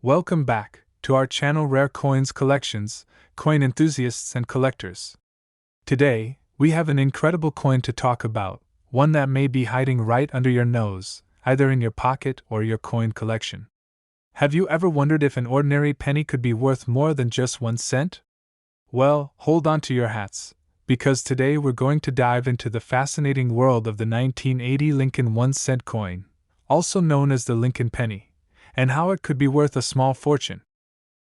Welcome back to our channel Rare Coins Collections, coin enthusiasts and collectors. Today, we have an incredible coin to talk about, one that may be hiding right under your nose, either in your pocket or your coin collection. Have you ever wondered if an ordinary penny could be worth more than just 1 cent? Well, hold on to your hats, because today we're going to dive into the fascinating world of the 1980 Lincoln 1-cent coin, also known as the Lincoln penny, and how it could be worth a small fortune.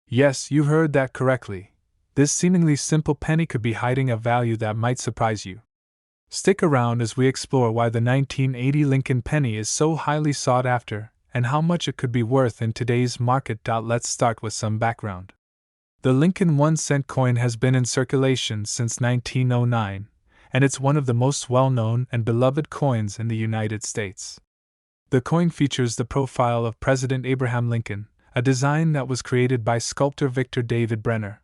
Yes, you heard that correctly. This seemingly simple penny could be hiding a value that might surprise you. Stick around as we explore why the 1980 Lincoln penny is so highly sought after and how much it could be worth in today's market. Let's start with some background. The Lincoln 1-cent coin has been in circulation since 1909, and it's one of the most well-known and beloved coins in the United States. The coin features the profile of President Abraham Lincoln, a design that was created by sculptor Victor David Brenner.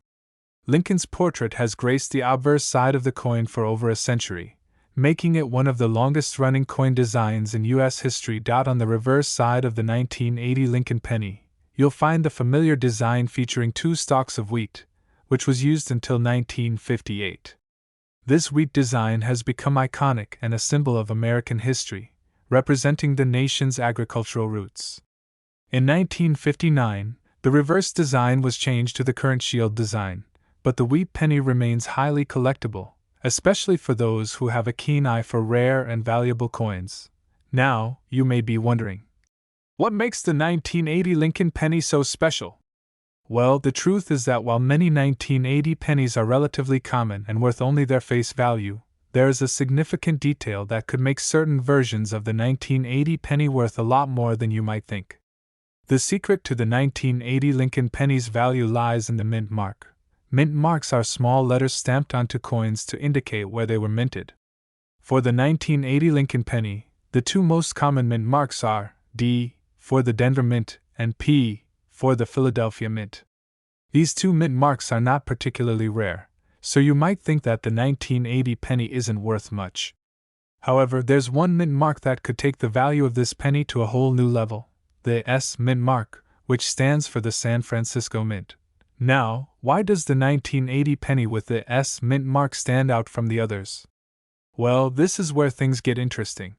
Lincoln's portrait has graced the obverse side of the coin for over a century, making it one of the longest-running coin designs in U.S. history. On the reverse side of the 1980 Lincoln penny, you'll find the familiar design featuring 2 stalks of wheat, which was used until 1958. This wheat design has become iconic and a symbol of American history, representing the nation's agricultural roots. In 1959, the reverse design was changed to the current shield design, but the wheat penny remains highly collectible, especially for those who have a keen eye for rare and valuable coins. Now, you may be wondering, what makes the 1980 Lincoln penny so special? Well, the truth is that while many 1980 pennies are relatively common and worth only their face value, there is a significant detail that could make certain versions of the 1980 penny worth a lot more than you might think. The secret to the 1980 Lincoln penny's value lies in the mint mark. Mint marks are small letters stamped onto coins to indicate where they were minted. For the 1980 Lincoln penny, the 2 most common mint marks are D for the Denver Mint and P for the Philadelphia Mint. These 2 mint marks are not particularly rare, so you might think that the 1980 penny isn't worth much. However, there's one mint mark that could take the value of this penny to a whole new level, the S mint mark, which stands for the San Francisco Mint. Now, why does the 1980 penny with the S mint mark stand out from the others? Well, this is where things get interesting.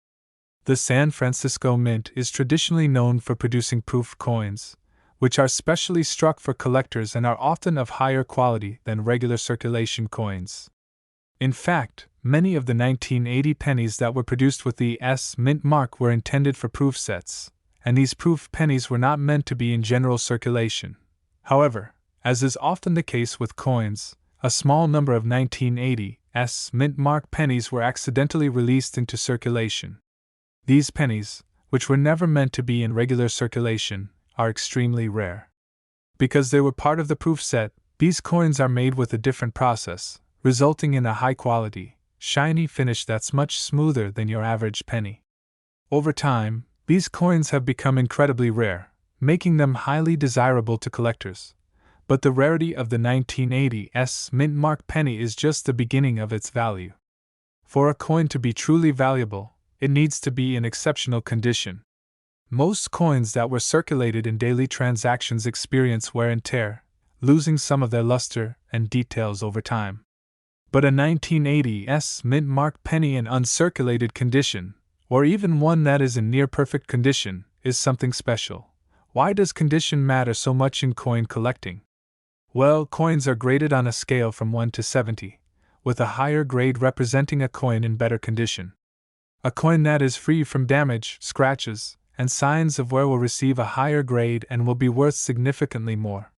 The San Francisco Mint is traditionally known for producing proof coins, which are specially struck for collectors and are often of higher quality than regular circulation coins. In fact, many of the 1980 pennies that were produced with the S mint mark were intended for proof sets, and these proof pennies were not meant to be in general circulation. However, as is often the case with coins, a small number of 1980 S mint mark pennies were accidentally released into circulation. These pennies, which were never meant to be in regular circulation, are extremely rare. Because they were part of the proof set, these coins are made with a different process, resulting in a high-quality, shiny finish that's much smoother than your average penny. Over time, these coins have become incredibly rare, making them highly desirable to collectors. But the rarity of the 1980 S mint mark penny is just the beginning of its value. For a coin to be truly valuable, it needs to be in exceptional condition. Most coins that were circulated in daily transactions experience wear and tear, losing some of their luster and details over time. But a 1980 S mint mark penny in uncirculated condition, or even one that is in near-perfect condition, is something special. Why does condition matter so much in coin collecting? Well, coins are graded on a scale from 1 to 70, with a higher grade representing a coin in better condition. A coin that is free from damage, scratches, and signs of wear will receive a higher grade and will be worth significantly more.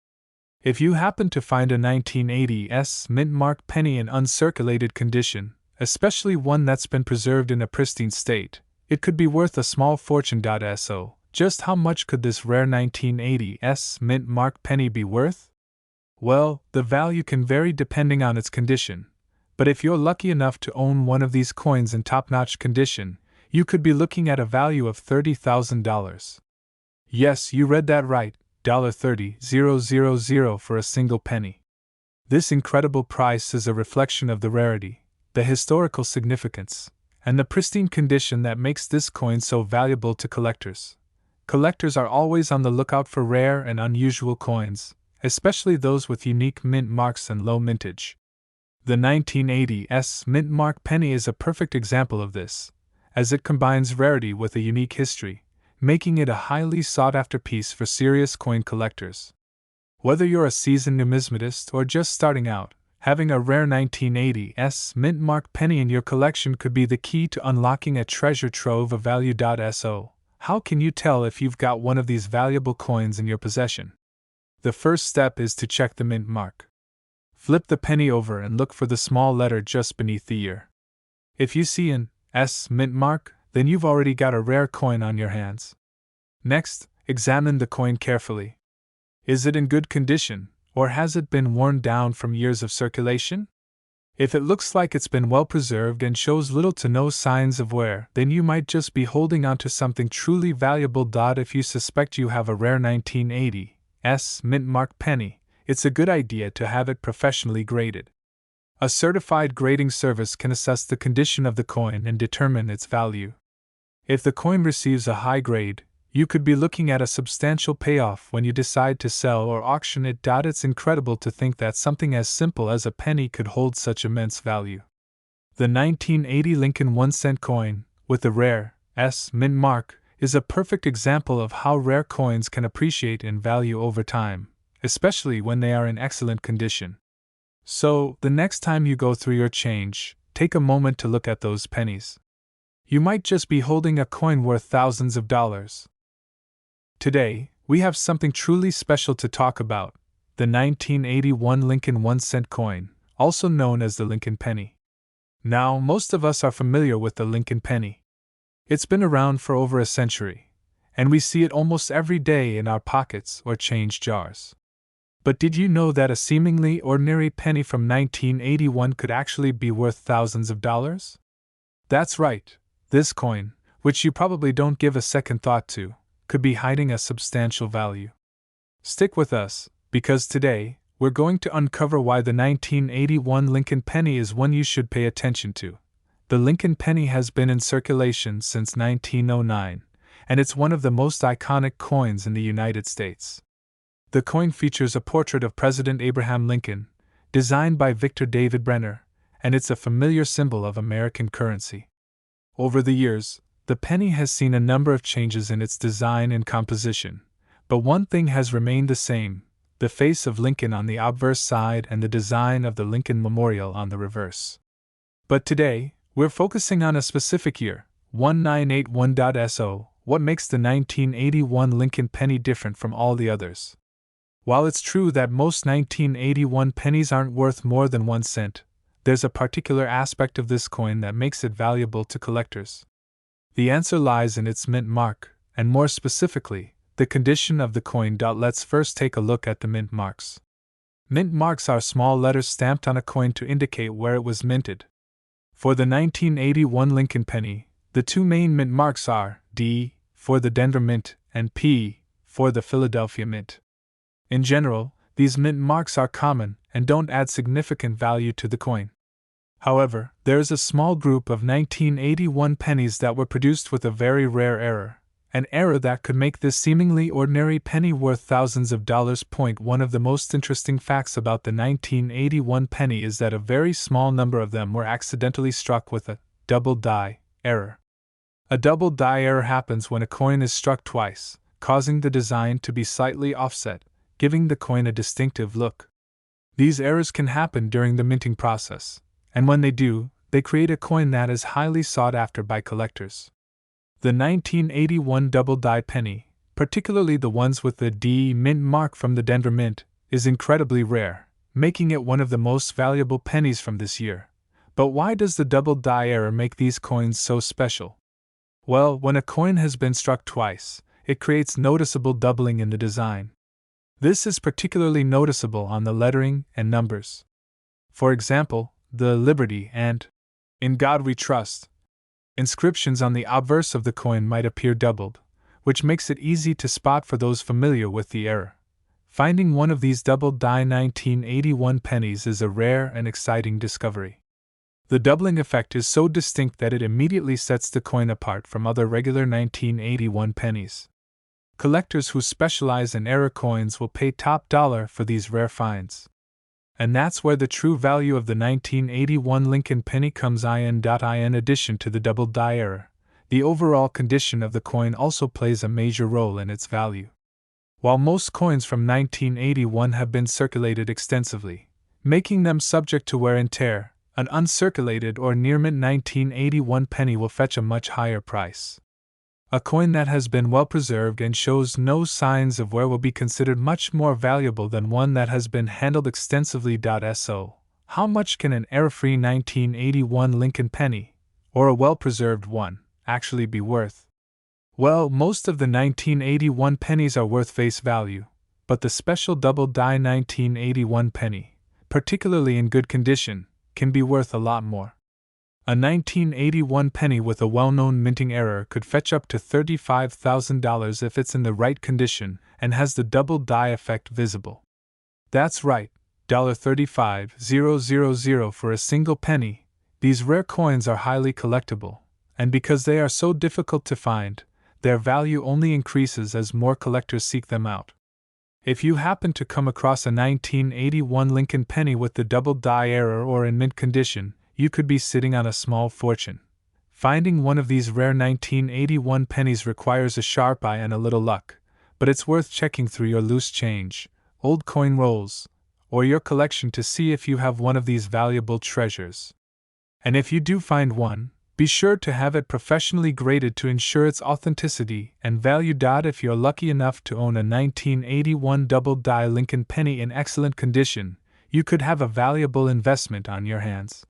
If you happen to find a 1980 S mint mark penny in uncirculated condition, especially one that's been preserved in a pristine state, it could be worth a small fortune. So, just how much could this rare 1980 S mint mark penny be worth? Well, the value can vary depending on its condition, but if you're lucky enough to own one of these coins in top-notch condition, you could be looking at a value of $30,000. Yes, you read that right, $30,000 for a single penny. This incredible price is a reflection of the rarity, the historical significance, and the pristine condition that makes this coin so valuable to collectors. collectors are always on the lookout for rare and unusual coins, especially those with unique mint marks and low mintage. The 1980s mint mark penny is a perfect example of this, as it combines rarity with a unique history, making it a highly sought-after piece for serious coin collectors. Whether you're a seasoned numismatist or just starting out, having a rare 1980s mint mark penny in your collection could be the key to unlocking a treasure trove of value. So, how can you tell if you've got one of these valuable coins in your possession? The first step is to check the mint mark. Flip the penny over and look for the small letter just beneath the ear. If you see an S mint mark, then you've already got a rare coin on your hands. Next, examine the coin carefully. Is it in good condition, or has it been worn down from years of circulation? If it looks like it's been well preserved and shows little to no signs of wear, then you might just be holding onto something truly valuable. If you suspect you have a rare 1980s mint mark penny, it's a good idea to have it professionally graded. A certified grading service can assess the condition of the coin and determine its value. If the coin receives a high grade, you could be looking at a substantial payoff when you decide to sell or auction it. It's incredible to think that something as simple as a penny could hold such immense value. The 1980 Lincoln 1-cent coin, with the rare S mint mark, is a perfect example of how rare coins can appreciate in value over time, especially when they are in excellent condition. So, the next time you go through your change, take a moment to look at those pennies. You might just be holding a coin worth thousands of dollars. Today, we have something truly special to talk about: the 1981 Lincoln 1-cent coin, also known as the Lincoln penny. Now, most of us are familiar with the Lincoln penny. It's been around for over a century, and we see it almost every day in our pockets or change jars. But did you know that a seemingly ordinary penny from 1981 could actually be worth thousands of dollars? That's right, this coin, which you probably don't give a second thought to, could be hiding a substantial value. Stick with us, because today, we're going to uncover why the 1981 Lincoln penny is one you should pay attention to. The Lincoln penny has been in circulation since 1909, and it's one of the most iconic coins in the United States. The coin features a portrait of President Abraham Lincoln, designed by Victor David Brenner, and it's a familiar symbol of American currency. Over the years, the penny has seen a number of changes in its design and composition, but one thing has remained the same: the face of Lincoln on the obverse side and the design of the Lincoln Memorial on the reverse. But today, we're focusing on a specific year, 1981. So, what makes the 1981 Lincoln penny different from all the others? While it's true that most 1981 pennies aren't worth more than 1 cent, there's a particular aspect of this coin that makes it valuable to collectors. The answer lies in its mint mark, and more specifically, the condition of the coin. Let's first take a look at the mint marks. Mint marks are small letters stamped on a coin to indicate where it was minted. For the 1981 Lincoln penny, the two main mint marks are D for the Denver Mint and P for the Philadelphia Mint. In general, these mint marks are common and don't add significant value to the coin. However, there is a small group of 1981 pennies that were produced with a very rare error, an error that could make this seemingly ordinary penny worth thousands of dollars. One of the most interesting facts about the 1981 penny is that a very small number of them were accidentally struck with a double die error. A double die error happens when a coin is struck twice, causing the design to be slightly offset, giving the coin a distinctive look. These errors can happen during the minting process, and when they do, they create a coin that is highly sought after by collectors. The 1981 double die penny, particularly the ones with the D mint mark from the Denver Mint, is incredibly rare, making it one of the most valuable pennies from this year. But why does the double die error make these coins so special? Well, when a coin has been struck twice, it creates noticeable doubling in the design. This is particularly noticeable on the lettering and numbers. For example, the Liberty and In God We Trust inscriptions on the obverse of the coin might appear doubled, which makes it easy to spot for those familiar with the error. Finding one of these double die 1981 pennies is a rare and exciting discovery. The doubling effect is so distinct that it immediately sets the coin apart from other regular 1981 pennies. Collectors who specialize in error coins will pay top dollar for these rare finds. And that's where the true value of the 1981 Lincoln penny comes in. In addition to the double die error, the overall condition of the coin also plays a major role in its value. While most coins from 1981 have been circulated extensively, making them subject to wear and tear, an uncirculated or near-mint 1981 penny will fetch a much higher price. A coin that has been well preserved and shows no signs of wear will be considered much more valuable than one that has been handled extensively. So, how much can an error-free 1981 Lincoln penny, or a well-preserved one, actually be worth? Well, most of the 1981 pennies are worth face value, but the special double die 1981 penny, particularly in good condition, can be worth a lot more. A 1981 penny with a well-known minting error could fetch up to $35,000 if it's in the right condition and has the double die effect visible. That's right, $35,000 for a single penny. These rare coins are highly collectible, and because they are so difficult to find, their value only increases as more collectors seek them out. If you happen to come across a 1981 Lincoln penny with the double die error or in mint condition, you could be sitting on a small fortune. Finding one of these rare 1981 pennies requires a sharp eye and a little luck, but it's worth checking through your loose change, old coin rolls, or your collection to see if you have one of these valuable treasures. And if you do find one, be sure to have it professionally graded to ensure its authenticity and value. If you're lucky enough to own a 1981 double die Lincoln penny in excellent condition, you could have a valuable investment on your hands.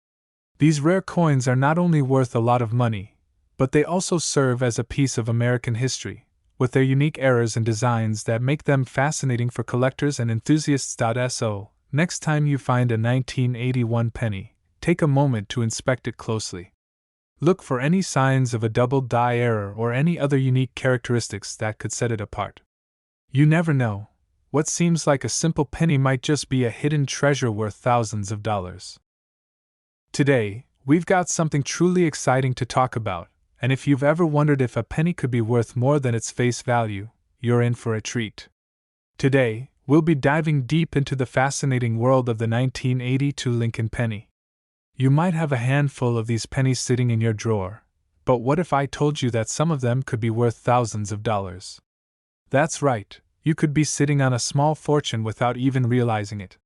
These rare coins are not only worth a lot of money, but they also serve as a piece of American history, with their unique errors and designs that make them fascinating for collectors and enthusiasts. So, next time you find a 1981 penny, take a moment to inspect it closely. Look for any signs of a double die error or any other unique characteristics that could set it apart. You never know, what seems like a simple penny might just be a hidden treasure worth thousands of dollars. Today, we've got something truly exciting to talk about, and if you've ever wondered if a penny could be worth more than its face value, you're in for a treat. Today, we'll be diving deep into the fascinating world of the 1982 Lincoln penny. You might have a handful of these pennies sitting in your drawer, but what if I told you that some of them could be worth thousands of dollars? That's right, you could be sitting on a small fortune without even realizing it.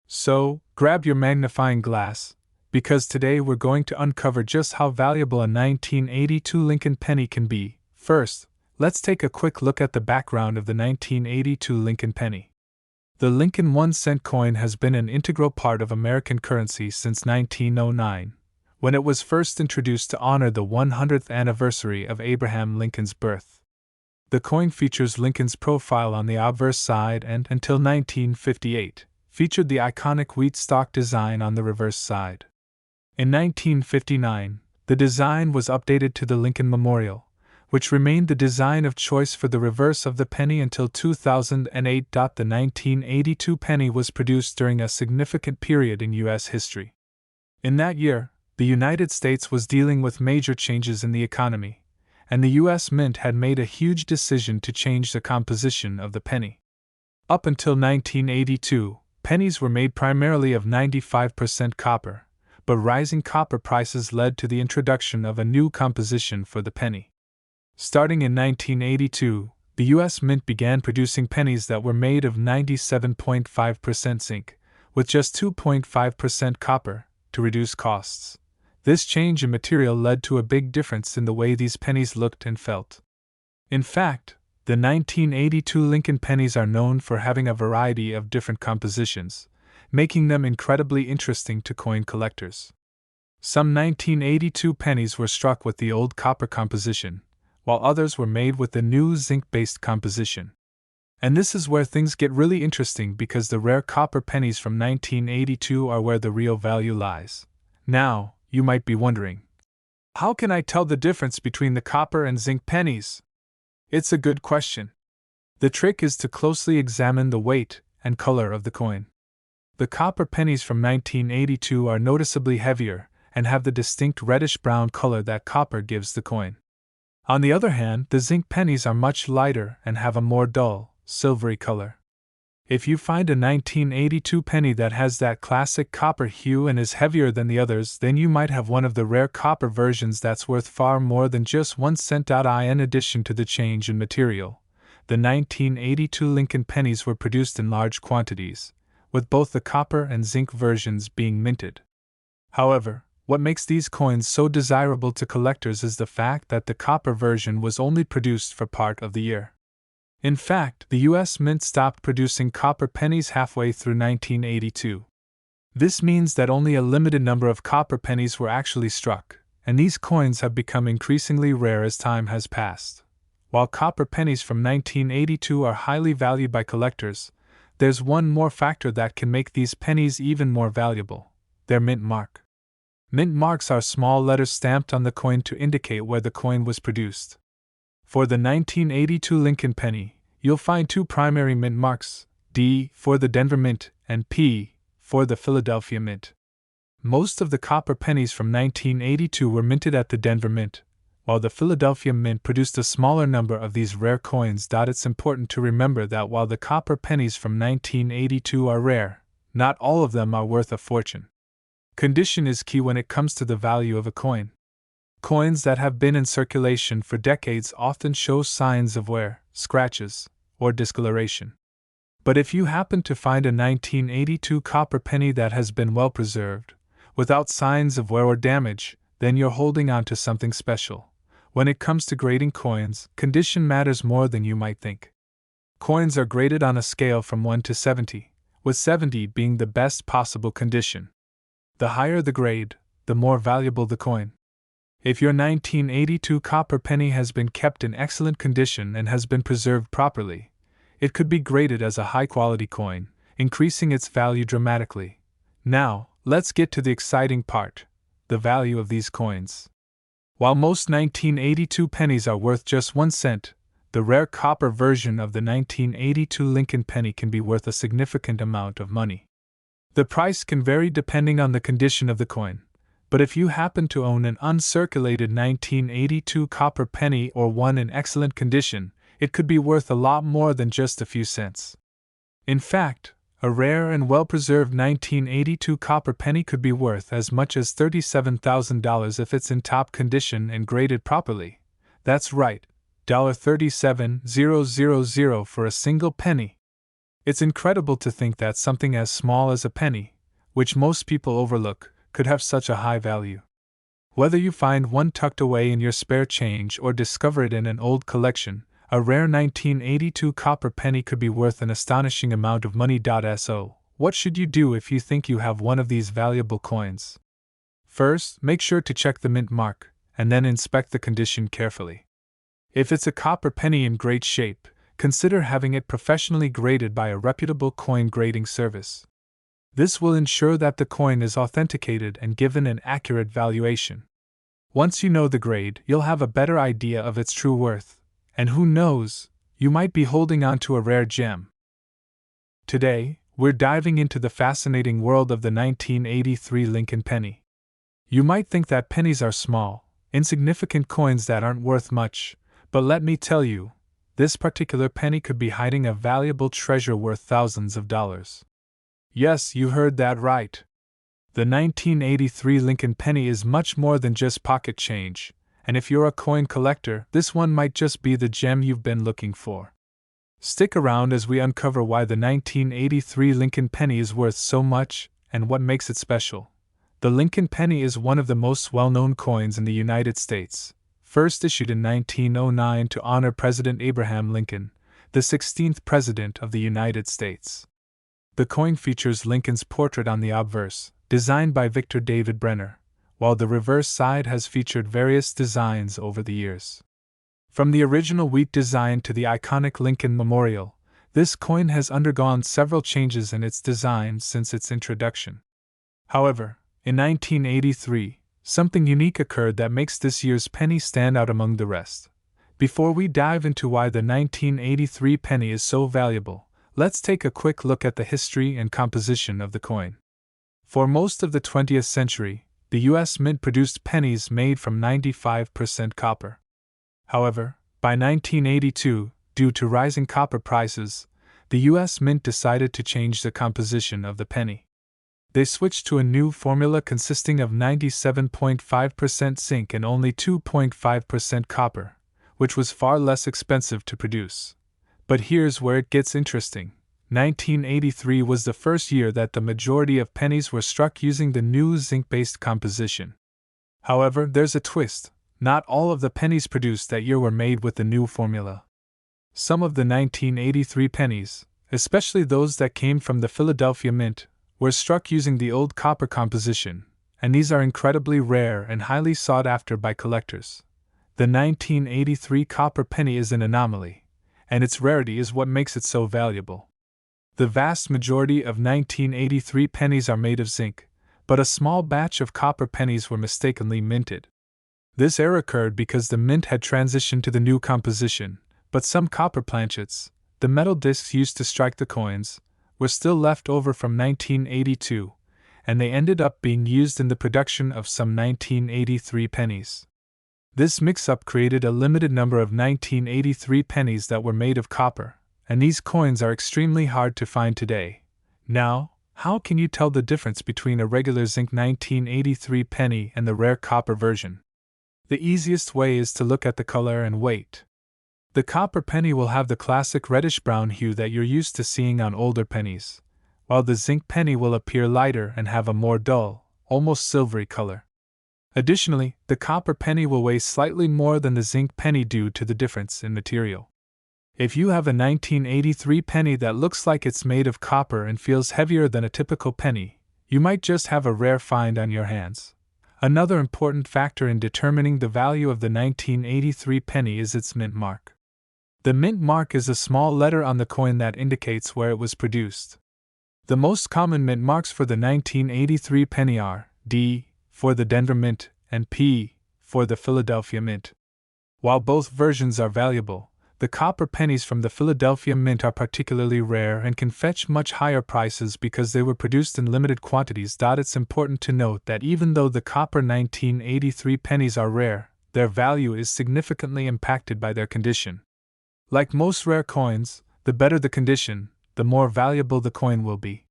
So, grab your magnifying glass, because today we're going to uncover just how valuable a 1982 Lincoln penny can be. First, let's take a quick look at the background of the 1982 Lincoln penny. The Lincoln 1-cent coin has been an integral part of American currency since 1909, when it was first introduced to honor the 100th anniversary of Abraham Lincoln's birth. The coin features Lincoln's profile on the obverse side and, until 1958, featured the iconic wheat stalk design on the reverse side. In 1959, the design was updated to the Lincoln Memorial, which remained the design of choice for the reverse of the penny until 2008. The 1982 penny was produced during a significant period in U.S. history. In that year, the United States was dealing with major changes in the economy, and the U.S. Mint had made a huge decision to change the composition of the penny. Up until 1982, pennies were made primarily of 95% copper, but rising copper prices led to the introduction of a new composition for the penny. Starting in 1982, the U.S. Mint began producing pennies that were made of 97.5% zinc, with just 2.5% copper, to reduce costs. This change in material led to a big difference in the way these pennies looked and felt. In fact, the 1982 Lincoln pennies are known for having a variety of different compositions, making them incredibly interesting to coin collectors. Some 1982 pennies were struck with the old copper composition, while others were made with the new zinc-based composition. And this is where things get really interesting because the rare copper pennies from 1982 are where the real value lies. Now, you might be wondering, how can I tell the difference between the copper and zinc pennies? It's a good question. The trick is to closely examine the weight and color of the coin. The copper pennies from 1982 are noticeably heavier and have the distinct reddish-brown color that copper gives the coin. On the other hand, the zinc pennies are much lighter and have a more dull, silvery color. If you find a 1982 penny that has that classic copper hue and is heavier than the others, then you might have one of the rare copper versions that's worth far more than just 1 cent. In addition to the change in material, the 1982 Lincoln pennies were produced in large quantities, with both the copper and zinc versions being minted. However, what makes these coins so desirable to collectors is the fact that the copper version was only produced for part of the year. In fact, the U.S. Mint stopped producing copper pennies halfway through 1982. This means that only a limited number of copper pennies were actually struck, and these coins have become increasingly rare as time has passed. While copper pennies from 1982 are highly valued by collectors, there's one more factor that can make these pennies even more valuable: their mint mark. Mint marks are small letters stamped on the coin to indicate where the coin was produced. For the 1982 Lincoln penny, you'll find two primary mint marks, D for the Denver Mint and P for the Philadelphia Mint. Most of the copper pennies from 1982 were minted at the Denver Mint, while the Philadelphia Mint produced a smaller number of these rare coins. It's important to remember that while the copper pennies from 1982 are rare, not all of them are worth a fortune. Condition is key when it comes to the value of a coin. Coins that have been in circulation for decades often show signs of wear, scratches, or discoloration. But if you happen to find a 1982 copper penny that has been well preserved, without signs of wear or damage, then you're holding on to something special. When it comes to grading coins, condition matters more than you might think. Coins are graded on a scale from 1 to 70, with 70 being the best possible condition. The higher the grade, the more valuable the coin. If your 1982 copper penny has been kept in excellent condition and has been preserved properly, it could be graded as a high-quality coin, increasing its value dramatically. Now, let's get to the exciting part: the value of these coins. While most 1982 pennies are worth just 1 cent, the rare copper version of the 1982 Lincoln penny can be worth a significant amount of money. The price can vary depending on the condition of the coin. But if you happen to own an uncirculated 1982 copper penny or one in excellent condition, it could be worth a lot more than just a few cents. In fact, a rare and well-preserved 1982 copper penny could be worth as much as $37,000 if it's in top condition and graded properly. That's right, $37,000 for a single penny. It's incredible to think that something as small as a penny, which most people overlook, could have such a high value. Whether you find one tucked away in your spare change or discover it in an old collection, a rare 1982 copper penny could be worth an astonishing amount of money. So, what should you do if you think you have one of these valuable coins? First, make sure to check the mint mark, and then inspect the condition carefully. If it's a copper penny in great shape, consider having it professionally graded by a reputable coin grading service. This will ensure that the coin is authenticated and given an accurate valuation. Once you know the grade, you'll have a better idea of its true worth, and who knows, you might be holding on to a rare gem. Today, we're diving into the fascinating world of the 1983 Lincoln penny. You might think that pennies are small, insignificant coins that aren't worth much, but let me tell you, this particular penny could be hiding a valuable treasure worth thousands of dollars. Yes, you heard that right. The 1983 Lincoln penny is much more than just pocket change, and if you're a coin collector, this one might just be the gem you've been looking for. Stick around as we uncover why the 1983 Lincoln penny is worth so much and what makes it special. The Lincoln penny is one of the most well-known coins in the United States, first issued in 1909 to honor President Abraham Lincoln, the 16th President of the United States. The coin features Lincoln's portrait on the obverse, designed by Victor David Brenner, while the reverse side has featured various designs over the years. From the original wheat design to the iconic Lincoln Memorial, this coin has undergone several changes in its design since its introduction. However, in 1983, something unique occurred that makes this year's penny stand out among the rest. Before we dive into why the 1983 penny is so valuable, let's take a quick look at the history and composition of the coin. For most of the 20th century, the U.S. Mint produced pennies made from 95% copper. However, by 1982, due to rising copper prices, the U.S. Mint decided to change the composition of the penny. They switched to a new formula consisting of 97.5% zinc and only 2.5% copper, which was far less expensive to produce. But here's where it gets interesting. 1983 was the first year that the majority of pennies were struck using the new zinc-based composition. However, there's a twist. Not all of the pennies produced that year were made with the new formula. Some of the 1983 pennies, especially those that came from the Philadelphia Mint, were struck using the old copper composition, and these are incredibly rare and highly sought after by collectors. The 1983 copper penny is an anomaly, and its rarity is what makes it so valuable. The vast majority of 1983 pennies are made of zinc, but a small batch of copper pennies were mistakenly minted. This error occurred because the mint had transitioned to the new composition, but some copper planchets, the metal discs used to strike the coins, were still left over from 1982, and they ended up being used in the production of some 1983 pennies. This mix-up created a limited number of 1983 pennies that were made of copper, and these coins are extremely hard to find today. Now, how can you tell the difference between a regular zinc 1983 penny and the rare copper version? The easiest way is to look at the color and weight. The copper penny will have the classic reddish-brown hue that you're used to seeing on older pennies, while the zinc penny will appear lighter and have a more dull, almost silvery color. Additionally, the copper penny will weigh slightly more than the zinc penny due to the difference in material. If you have a 1983 penny that looks like it's made of copper and feels heavier than a typical penny, you might just have a rare find on your hands. Another important factor in determining the value of the 1983 penny is its mint mark. The mint mark is a small letter on the coin that indicates where it was produced. The most common mint marks for the 1983 penny are D for the Denver Mint and P for the Philadelphia Mint. While both versions are valuable, the copper pennies from the Philadelphia Mint are particularly rare and can fetch much higher prices because they were produced in limited quantities. It's important to note that even though the copper 1983 pennies are rare, their value is significantly impacted by their condition. Like most rare coins, the better the condition, the more valuable the coin will be.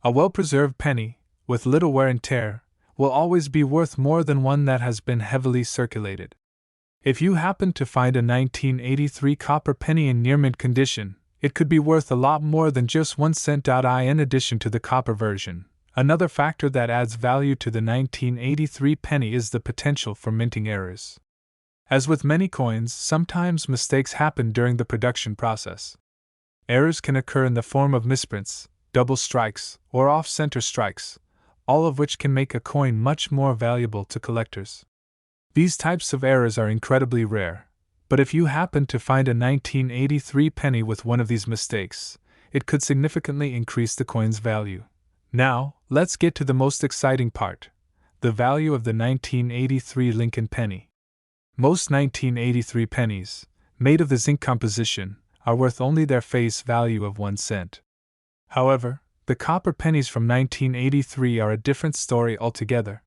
A well-preserved penny, with little wear and tear, will always be worth more than one that has been heavily circulated. If you happen to find a 1983 copper penny in near-mint condition, it could be worth a lot more than just 1 cent. In addition to the copper version, another factor that adds value to the 1983 penny is the potential for minting errors. As with many coins, sometimes mistakes happen during the production process. Errors can occur in the form of misprints, double strikes, or off-center strikes, all of which can make a coin much more valuable to collectors. These types of errors are incredibly rare, but if you happen to find a 1983 penny with one of these mistakes, it could significantly increase the coin's value. Now, let's get to the most exciting part: the value of the 1983 Lincoln penny. Most 1983 pennies, made of the zinc composition, are worth only their face value of 1 cent. However, the copper pennies from 1983 are a different story altogether.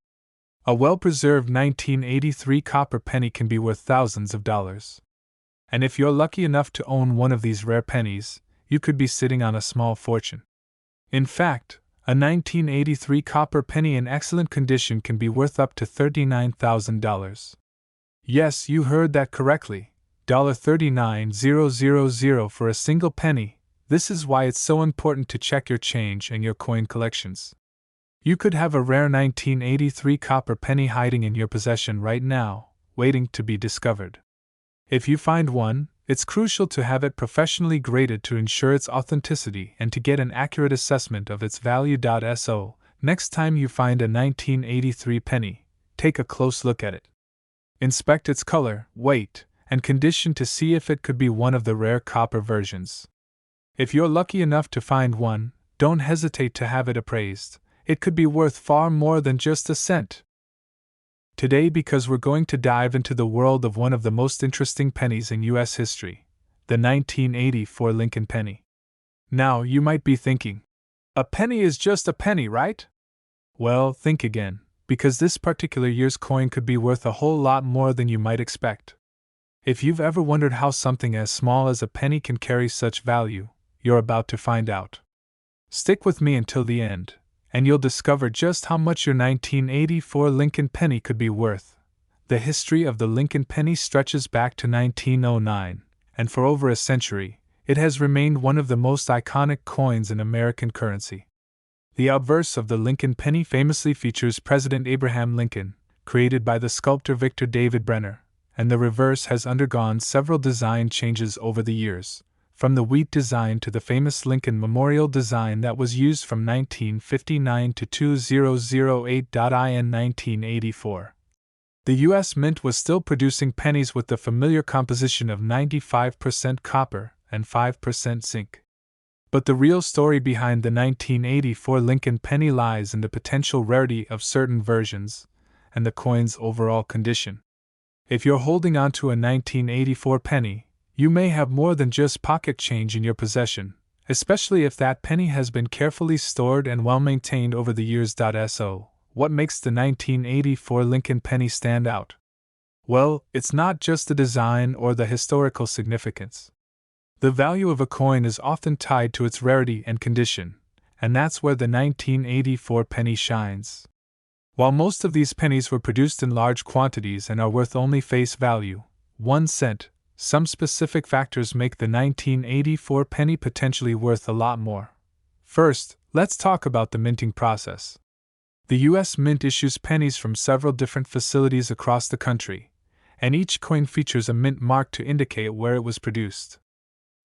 A well-preserved 1983 copper penny can be worth thousands of dollars. And if you're lucky enough to own one of these rare pennies, you could be sitting on a small fortune. In fact, a 1983 copper penny in excellent condition can be worth up to $39,000. Yes, you heard that correctly, $39,000 for a single penny. This is why it's so important to check your change and your coin collections. You could have a rare 1983 copper penny hiding in your possession right now, waiting to be discovered. If you find one, it's crucial to have it professionally graded to ensure its authenticity and to get an accurate assessment of its value. So, next time you find a 1983 penny, take a close look at it. Inspect its color, weight, and condition to see if it could be one of the rare copper versions. If you're lucky enough to find one, don't hesitate to have it appraised. It could be worth far more than just a cent. Today, because we're going to dive into the world of one of the most interesting pennies in U.S. history, the 1984 Lincoln penny. Now, you might be thinking, a penny is just a penny, right? Well, think again, because this particular year's coin could be worth a whole lot more than you might expect. If you've ever wondered how something as small as a penny can carry such value, you're about to find out. Stick with me until the end, and you'll discover just how much your 1984 Lincoln penny could be worth. The history of the Lincoln penny stretches back to 1909, and for over a century, it has remained one of the most iconic coins in American currency. The obverse of the Lincoln penny famously features President Abraham Lincoln, created by the sculptor Victor David Brenner, and the reverse has undergone several design changes over the years, from the wheat design to the famous Lincoln Memorial design that was used from 1959 to 2008 in 1984. The U.S. Mint was still producing pennies with the familiar composition of 95% copper and 5% zinc. But the real story behind the 1984 Lincoln penny lies in the potential rarity of certain versions and the coin's overall condition. If you're holding on to a 1984 penny, you may have more than just pocket change in your possession, especially if that penny has been carefully stored and well maintained over the years. So, what makes the 1984 Lincoln penny stand out? Well, it's not just the design or the historical significance. The value of a coin is often tied to its rarity and condition, and that's where the 1984 penny shines. While most of these pennies were produced in large quantities and are worth only face value, 1 cent, some specific factors make the 1984 penny potentially worth a lot more. First, let's talk about the minting process. The U.S. Mint issues pennies from several different facilities across the country, and each coin features a mint mark to indicate where it was produced.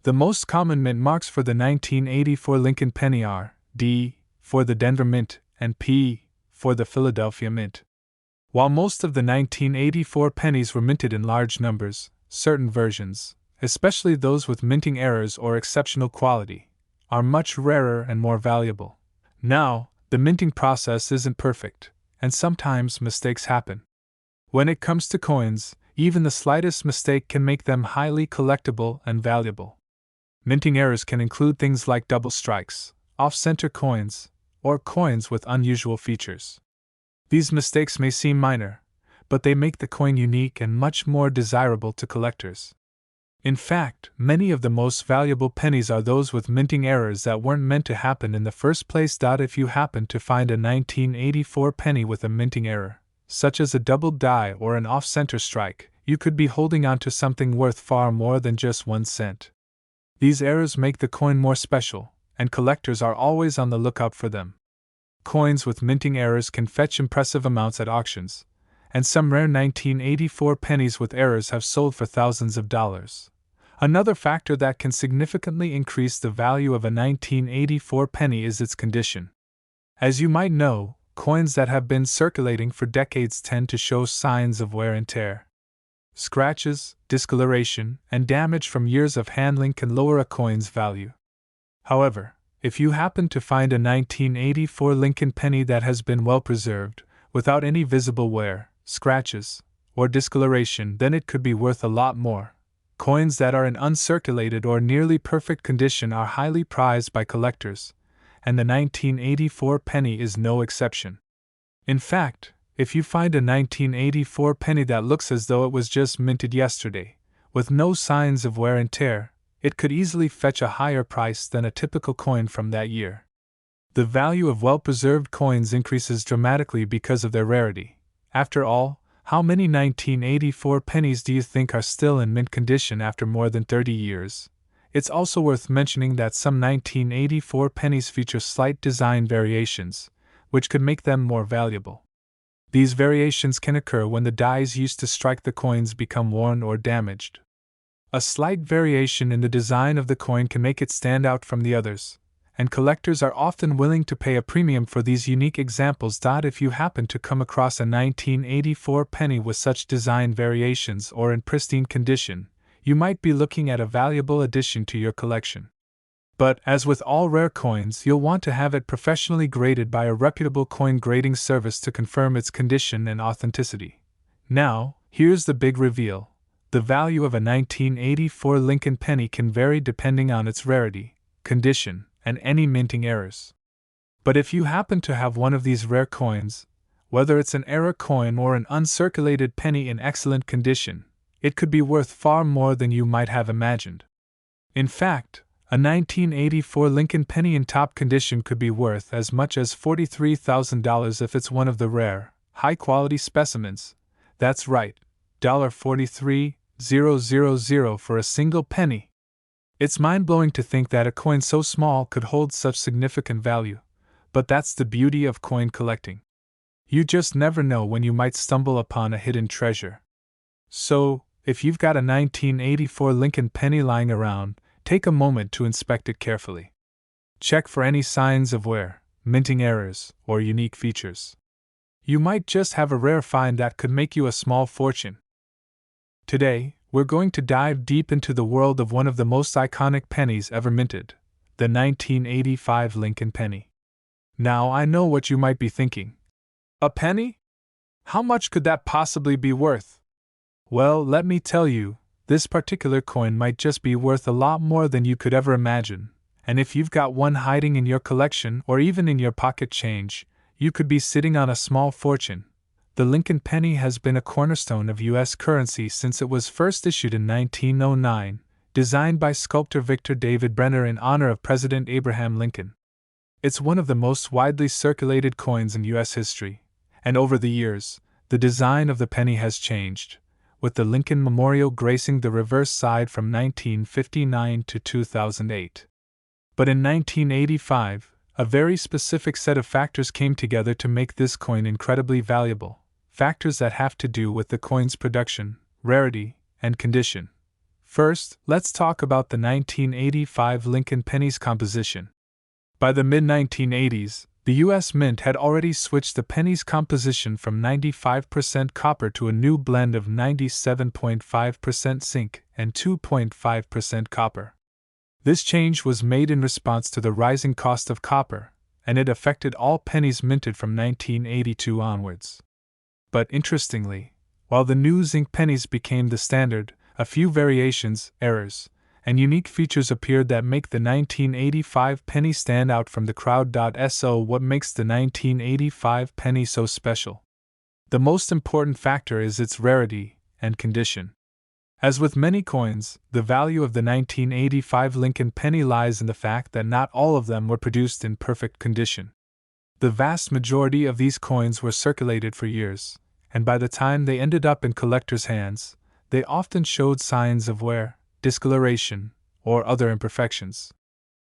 The most common mint marks for the 1984 Lincoln penny are D for the Denver Mint and P for the Philadelphia Mint. While most of the 1984 pennies were minted in large numbers, certain versions, especially those with minting errors or exceptional quality, are much rarer and more valuable. Now, the minting process isn't perfect, and sometimes mistakes happen. When it comes to coins, even the slightest mistake can make them highly collectible and valuable. Minting errors can include things like double strikes, off-center coins, or coins with unusual features. These mistakes may seem minor, but they make the coin unique and much more desirable to collectors. In fact, many of the most valuable pennies are those with minting errors that weren't meant to happen in the first place. If you happen to find a 1984 penny with a minting error, such as a double die or an off-center strike, you could be holding on to something worth far more than just 1 cent. These errors make the coin more special, and collectors are always on the lookout for them. Coins with minting errors can fetch impressive amounts at auctions, and some rare 1984 pennies with errors have sold for thousands of dollars. Another factor that can significantly increase the value of a 1984 penny is its condition. As you might know, coins that have been circulating for decades tend to show signs of wear and tear. Scratches, discoloration, and damage from years of handling can lower a coin's value. However, if you happen to find a 1984 Lincoln penny that has been well preserved, without any visible wear, scratches, or discoloration, then it could be worth a lot more. Coins that are in uncirculated or nearly perfect condition are highly prized by collectors, and the 1984 penny is no exception. In fact, if you find a 1984 penny that looks as though it was just minted yesterday, with no signs of wear and tear, it could easily fetch a higher price than a typical coin from that year. The value of well-preserved coins increases dramatically because of their rarity. After all, how many 1984 pennies do you think are still in mint condition after more than 30 years? It's also worth mentioning that some 1984 pennies feature slight design variations, which could make them more valuable. These variations can occur when the dies used to strike the coins become worn or damaged. A slight variation in the design of the coin can make it stand out from the others, and collectors are often willing to pay a premium for these unique examples. If you happen to come across a 1984 penny with such design variations or in pristine condition, you might be looking at a valuable addition to your collection. But, as with all rare coins, you'll want to have it professionally graded by a reputable coin grading service to confirm its condition and authenticity. Now, here's the big reveal. The value of a 1984 Lincoln penny can vary depending on its rarity, condition, and any minting errors. But if you happen to have one of these rare coins, whether it's an error coin or an uncirculated penny in excellent condition, it could be worth far more than you might have imagined. In fact, a 1984 Lincoln penny in top condition could be worth as much as $43,000 if it's one of the rare, high-quality specimens. That's right, $43,000 for a single penny. It's mind-blowing to think that a coin so small could hold such significant value, but that's the beauty of coin collecting. You just never know when you might stumble upon a hidden treasure. So, if you've got a 1984 Lincoln penny lying around, take a moment to inspect it carefully. Check for any signs of wear, minting errors, or unique features. You might just have a rare find that could make you a small fortune. Today, we're going to dive deep into the world of one of the most iconic pennies ever minted, the 1985 Lincoln penny. Now, I know what you might be thinking. A penny? How much could that possibly be worth? Well, let me tell you, this particular coin might just be worth a lot more than you could ever imagine, and if you've got one hiding in your collection or even in your pocket change, you could be sitting on a small fortune. The Lincoln penny has been a cornerstone of U.S. currency since it was first issued in 1909, designed by sculptor Victor David Brenner in honor of President Abraham Lincoln. It's one of the most widely circulated coins in U.S. history, and over the years, the design of the penny has changed, with the Lincoln Memorial gracing the reverse side from 1959 to 2008. But in 1985, a very specific set of factors came together to make this coin incredibly valuable, factors that have to do with the coin's production, rarity, and condition. First, let's talk about the 1985 Lincoln penny's composition. By the mid-1980s, the U.S. Mint had already switched the penny's composition from 95% copper to a new blend of 97.5% zinc and 2.5% copper. This change was made in response to the rising cost of copper, and it affected all pennies minted from 1982 onwards. But interestingly, while the new zinc pennies became the standard, a few variations, errors, and unique features appeared that make the 1985 penny stand out from the crowd. So, what makes the 1985 penny so special? The most important factor is its rarity and condition. As with many coins, the value of the 1985 Lincoln penny lies in the fact that not all of them were produced in perfect condition. The vast majority of these coins were circulated for years, and by the time they ended up in collectors' hands, they often showed signs of wear, discoloration, or other imperfections.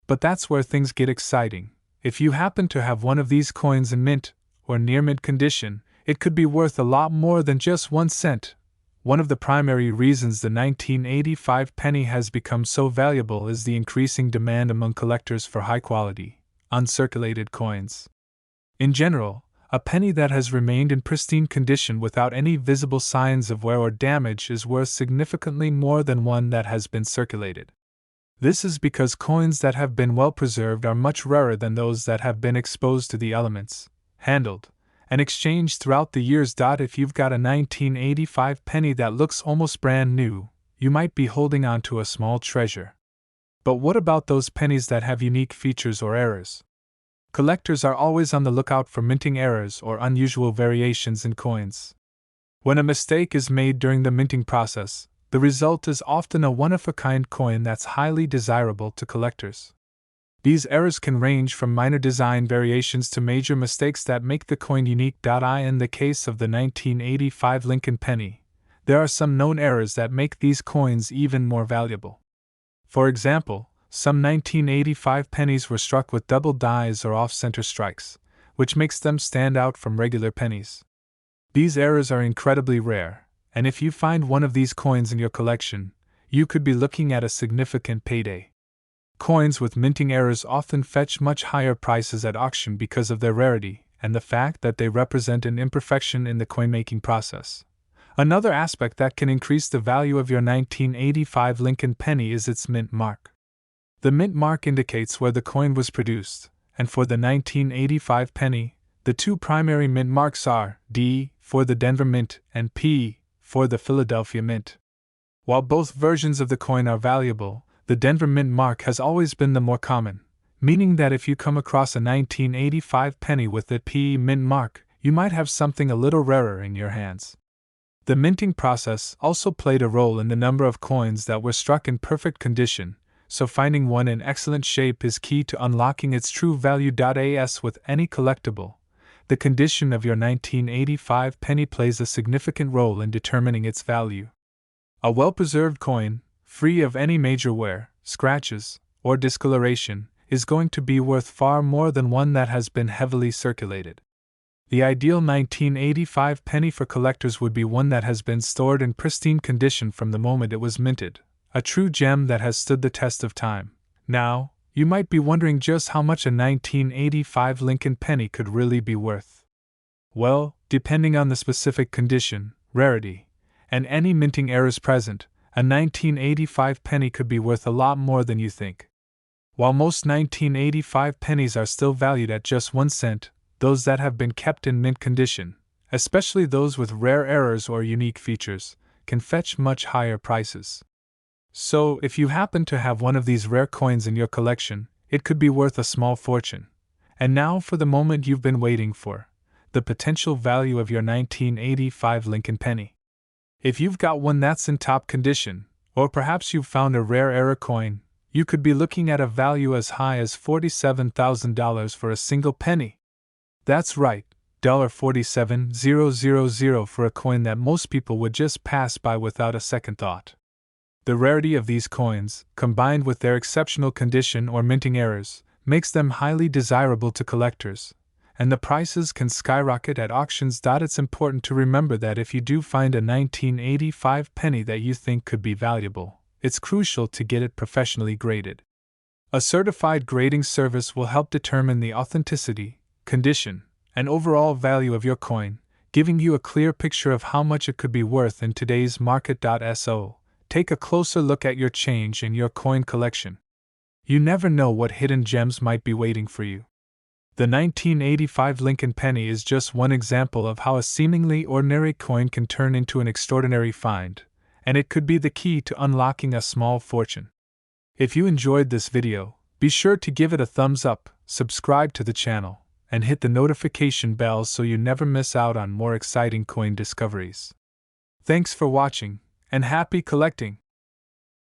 But that's where things get exciting. If you happen to have one of these coins in mint or near mint condition, it could be worth a lot more than just 1 cent. One of the primary reasons the 1985 penny has become so valuable is the increasing demand among collectors for high-quality, uncirculated coins. In general, a penny that has remained in pristine condition without any visible signs of wear or damage is worth significantly more than one that has been circulated. This is because coins that have been well preserved are much rarer than those that have been exposed to the elements, handled, and exchanged throughout the years. If you've got a 1985 penny that looks almost brand new, you might be holding on to a small treasure. But what about those pennies that have unique features or errors? Collectors are always on the lookout for minting errors or unusual variations in coins. When a mistake is made during the minting process, the result is often a one-of-a-kind coin that's highly desirable to collectors. These errors can range from minor design variations to major mistakes that make the coin unique. In the case of the 1985 Lincoln penny, there are some known errors that make these coins even more valuable. For example, some 1985 pennies were struck with double dies or off-center strikes, which makes them stand out from regular pennies. These errors are incredibly rare, and if you find one of these coins in your collection, you could be looking at a significant payday. Coins with minting errors often fetch much higher prices at auction because of their rarity and the fact that they represent an imperfection in the coin-making process. Another aspect that can increase the value of your 1985 Lincoln penny is its mint mark. The mint mark indicates where the coin was produced, and for the 1985 penny, the two primary mint marks are D for the Denver Mint and P for the Philadelphia Mint. While both versions of the coin are valuable, the Denver Mint mark has always been the more common, meaning that if you come across a 1985 penny with the P mint mark, you might have something a little rarer in your hands. The minting process also played a role in the number of coins that were struck in perfect condition, so finding one in excellent shape is key to unlocking its true value. As with any collectible, the condition of your 1985 penny plays a significant role in determining its value. A well-preserved coin, free of any major wear, scratches, or discoloration, is going to be worth far more than one that has been heavily circulated. The ideal 1985 penny for collectors would be one that has been stored in pristine condition from the moment it was minted, a true gem that has stood the test of time. Now, you might be wondering just how much a 1985 Lincoln penny could really be worth. Well, depending on the specific condition, rarity, and any minting errors present, a 1985 penny could be worth a lot more than you think. While most 1985 pennies are still valued at just 1 cent, those that have been kept in mint condition, especially those with rare errors or unique features, can fetch much higher prices. So, if you happen to have one of these rare coins in your collection, it could be worth a small fortune. And now for the moment you've been waiting for, the potential value of your 1985 Lincoln penny. If you've got one that's in top condition, or perhaps you've found a rare error coin, you could be looking at a value as high as $47,000 for a single penny. That's right, $47,000 for a coin that most people would just pass by without a second thought. The rarity of these coins, combined with their exceptional condition or minting errors, makes them highly desirable to collectors, and the prices can skyrocket at auctions. It's important to remember that if you do find a 1985 penny that you think could be valuable, it's crucial to get it professionally graded. A certified grading service will help determine the authenticity, condition, and overall value of your coin, giving you a clear picture of how much it could be worth in today's market. So, take a closer look at your change in your coin collection. You never know what hidden gems might be waiting for you. The 1985 Lincoln penny is just one example of how a seemingly ordinary coin can turn into an extraordinary find, and it could be the key to unlocking a small fortune. If you enjoyed this video, be sure to give it a thumbs up, subscribe to the channel, and hit the notification bell so you never miss out on more exciting coin discoveries. Thanks for watching, and happy collecting!